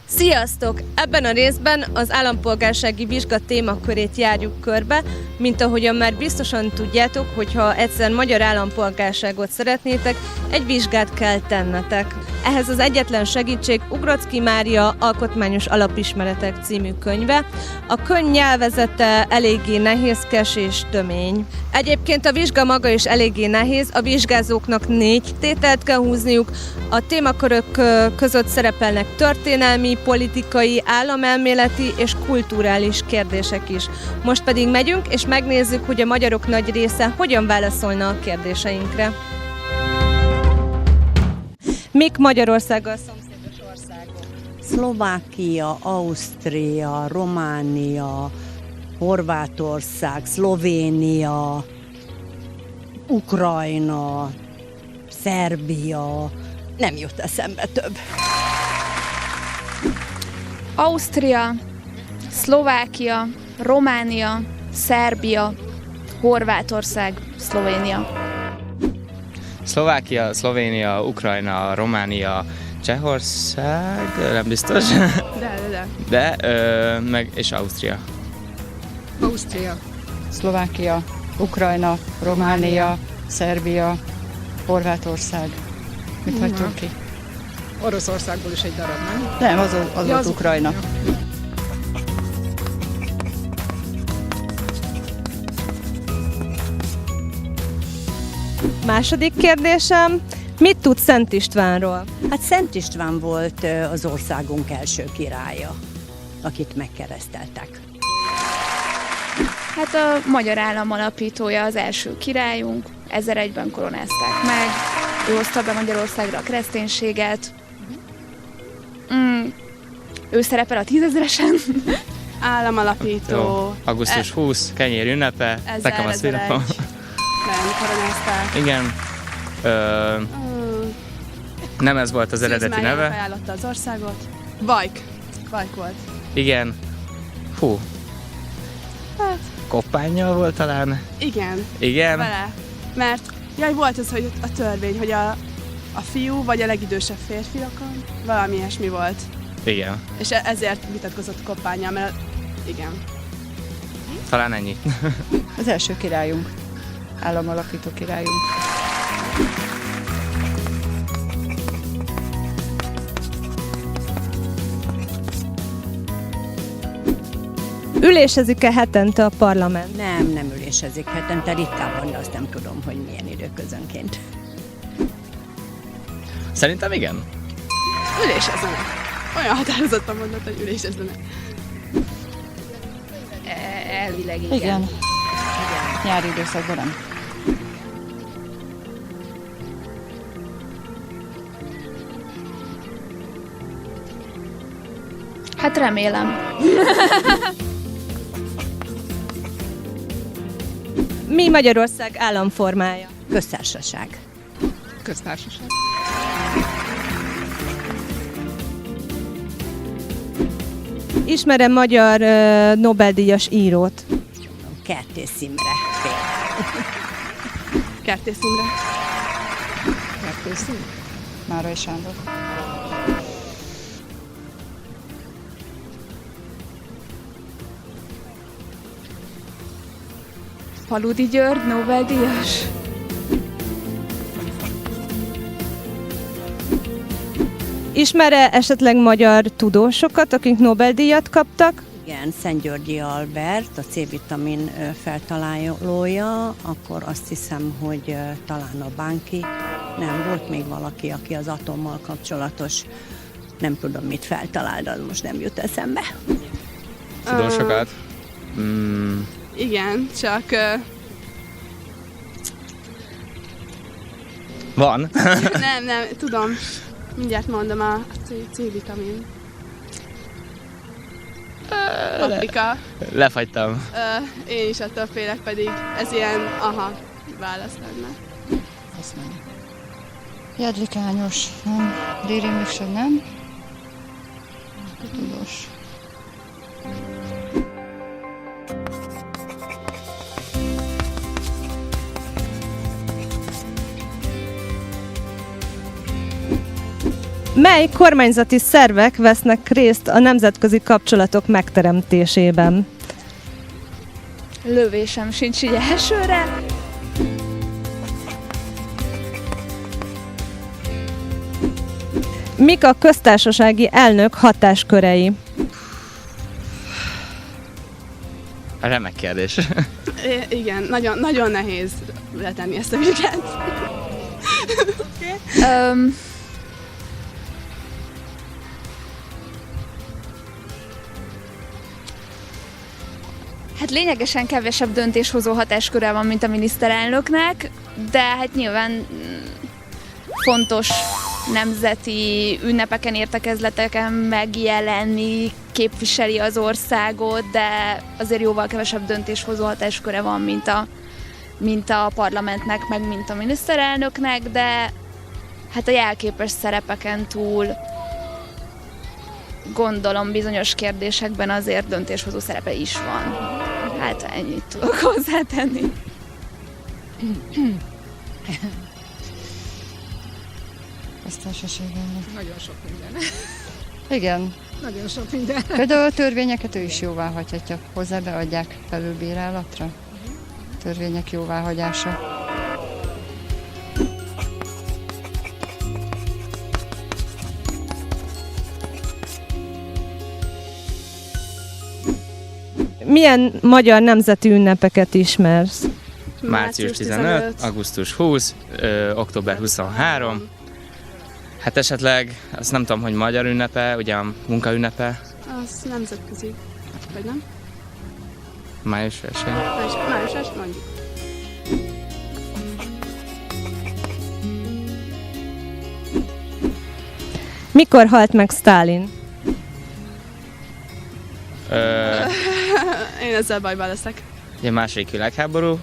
Sziasztok! Ebben a részben az állampolgársági vizsga témakörét járjuk körbe, mint ahogyan már biztosan tudjátok, hogyha egyszer magyar állampolgárságot szeretnétek, egy vizsgát kell tennetek. Ehhez az egyetlen segítség Ugrocki Mária Alkotmányos Alapismeretek című könyve. A könyv nyelvezete eléggé nehézkes és tömény. Egyébként a vizsga maga is eléggé nehéz, a vizsgázóknak 4 tételt kell húzniuk, a témakörök között szerepelnek történelmi, politikai, államelméleti és kulturális kérdések is. Most pedig megyünk és megnézzük, hogy a magyarok nagy része hogyan válaszolna a kérdéseinkre. Mik Magyarországgal szomszédos országok? Szlovákia, Ausztria, Románia, Horvátország, Szlovénia, Ukrajna, Szerbia, nem jut eszembe több. Ausztria, Szlovákia, Románia, Szerbia, Horvátország, Szlovénia. Szlovákia, Szlovénia, Ukrajna, Románia, Csehország, nem biztos. De, meg és Ausztria. Ausztria, Szlovákia, Ukrajna, Románia, Szerbia, Horvátország. Mit hagytunk ki? Oroszországból is egy darab, nem? Nem, az volt Ukrajna. Második kérdésem, mit tud Szent Istvánról? Hát Szent István volt az országunk első királya, akit megkereszteltek. Hát a magyar állam alapítója, az első királyunk, 1001-ben koronázták meg, ő hozta be Magyarországra a kereszténységet. Ő szerepel a 10 000-esen. Államalapító. Jó. Augusztus 20, kenyér ünnepe, nekem a születnapom. Nem koronázták. Igen. Nem ez volt az eredeti neve. Ajánlotta az országot. Vajk volt. Igen. Hú. Hát. Koppánnyal volt talán. Igen. Vele. Mert volt az, hogy a törvény, hogy a fiú vagy a legidősebb férfiakon valami ilyesmi volt. Igen. És ezért vitatkozott Koppánnyal, mert igen. Talán ennyi. Az első királyunk, államalapító királyunk. Ülésezik-e hetente a parlament? Nem ülésezik hetente, ritkábban, de azt nem tudom, hogy milyen időközönként. Szerintem igen. Ülésezzenek. Olyan határozottan mondott, hogy ülésezzenek. Elvileg Igen. Nyári időszakban nem. Hát remélem. Mi Magyarország államformája? Köztársaság. Köztársaság. Ismerem magyar Nobel-díjas írót. Kertész Imre. Kertész Imre. Kertész Márai Sándor. Faludi György, Nobel-díjas. Ismer-e esetleg magyar tudósokat, akik Nobel-díjat kaptak? Igen, Szentgyörgyi Albert, a C-vitamin feltalálója, akkor azt hiszem, hogy talán a Bánki. Nem, volt még valaki, aki az atommal kapcsolatos, nem tudom mit feltalál, de most nem jut eszembe. Tudósokat? Igen, csak... Van. nem, tudom. Mindjárt mondom a C-vitamin. Paprika. Lefagytam. Én is attól félek, pedig ez ilyen, válasz lenne. Ezt nem. Jedlikányos, nem. Déri Miksa, nem. Tudós. Mely kormányzati szervek vesznek részt a nemzetközi kapcsolatok megteremtésében? Lövésem sincs így elsőre. Mik a köztársasági elnök hatáskörei? Remek kérdés. Igen, nagyon, nagyon nehéz letenni ezt a vizsgát. Öm, Hát lényegesen kevesebb döntéshozó hatásköre van, mint a miniszterelnöknek, de hát nyilván fontos nemzeti ünnepeken, értekezleteken megjelenni, képviseli az országot, de azért jóval kevesebb döntéshozó hatásköre van, mint a parlamentnek, meg mint a miniszterelnöknek, de hát a jelképes szerepeken túl gondolom bizonyos kérdésekben azért döntéshozó szerepe is van. Hát ennyit tudok hozzátenni. Köztársaságának. Nagyon sok minden. Igen. Nagyon sok minden. Például a törvényeket ő is jóvá hagyhatja. Hozzá beadják felülbírálatra. Törvények jóváhagyása. Milyen magyar nemzeti ünnepeket ismersz? Március 15, augusztus 20, október 23. Hát esetleg, azt nem tudom, hogy magyar ünnepe, ugye a munkaünnepe. Az nemzetközi, vagy nem? Május 1. Május 1, mondjuk. Mikor halt meg Sztálin? Én ezzel bajban leszek. Ugye a második világháború,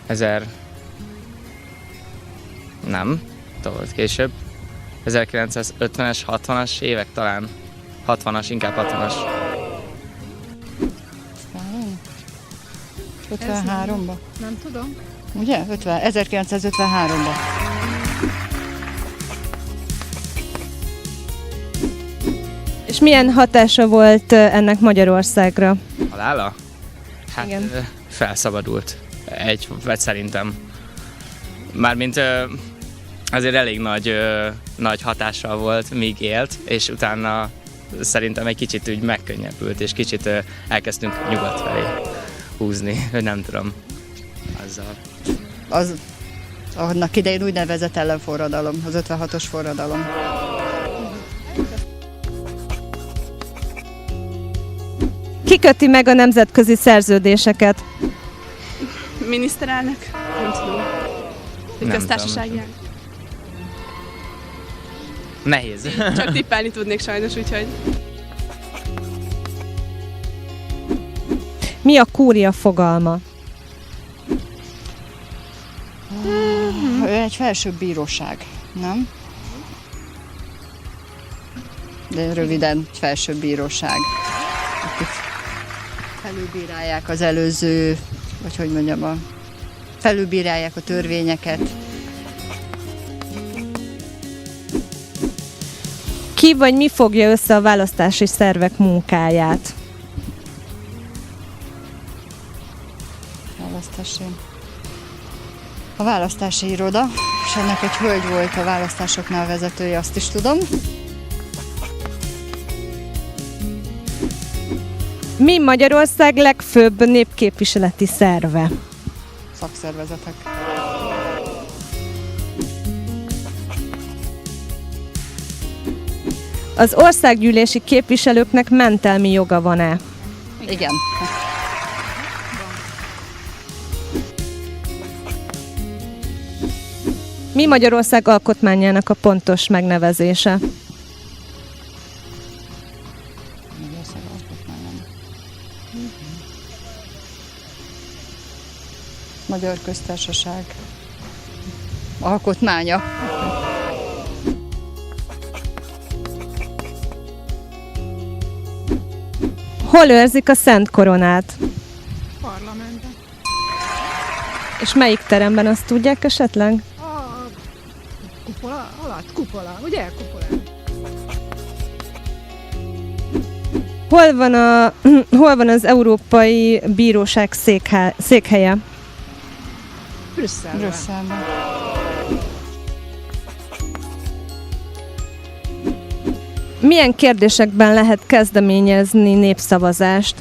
1000... Nem, tovább később. 1950-es, 60-as évek talán. 60-as, inkább 60-as. Sztálin? 53-ba. Nem tudom. Ugye? 1953-ba. És milyen hatása volt ennek Magyarországra? Halála? Hát Igen. felszabadult. Vagy szerintem. Mármint azért elég nagy hatással volt, míg élt, és utána szerintem egy kicsit úgy megkönnyebbült, és kicsit elkezdtünk nyugat felé húzni, hogy nem tudom. Azzal. Az annak idején úgynevezett ellenforradalom, az 56-os forradalom. Ki köti meg a nemzetközi szerződéseket? Miniszterelnök? Nem tudom. Egy Nem köztársasági elnök? Nehéz. Csak tippelni tudnék sajnos, úgyhogy... Mi a kúria fogalma? Egy felsőbb bíróság, nem? De röviden felsőbb bíróság. Akik felülbírálják az előző, vagy hogy mondjam, felülbírálják a törvényeket. Ki vagy mi fogja össze a választási szervek munkáját? A választási iroda, és ennek egy hölgy volt a választásoknál vezetője, azt is tudom. Mi Magyarország legfőbb népképviseleti szerve? Szakszervezetek. Az országgyűlési képviselőknek mentelmi joga van-e? Igen. Mi Magyarország alkotmányának a pontos megnevezése? Magyar Köztársaság. alkotmánya. Hol őrzik a Szent Koronát? Parlamentben. És melyik teremben, azt tudják esetleg? A kupola alatt, kupola, ugye? Kupola. Hol van az Európai Bíróság székhelye? Brüsszelben. Milyen kérdésekben lehet kezdeményezni népszavazást?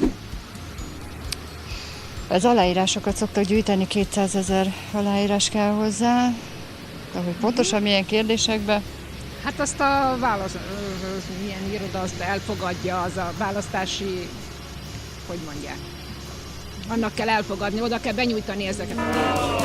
Az aláírásokat szoktak gyűjteni, 200 000 aláírás kell hozzá. De hogy pontosan milyen kérdésekben? Hát azt a milyen iroda azt elfogadja, az a választási, hogy mondják. Annak kell elfogadni, oda kell benyújtani ezeket a kérdéseket.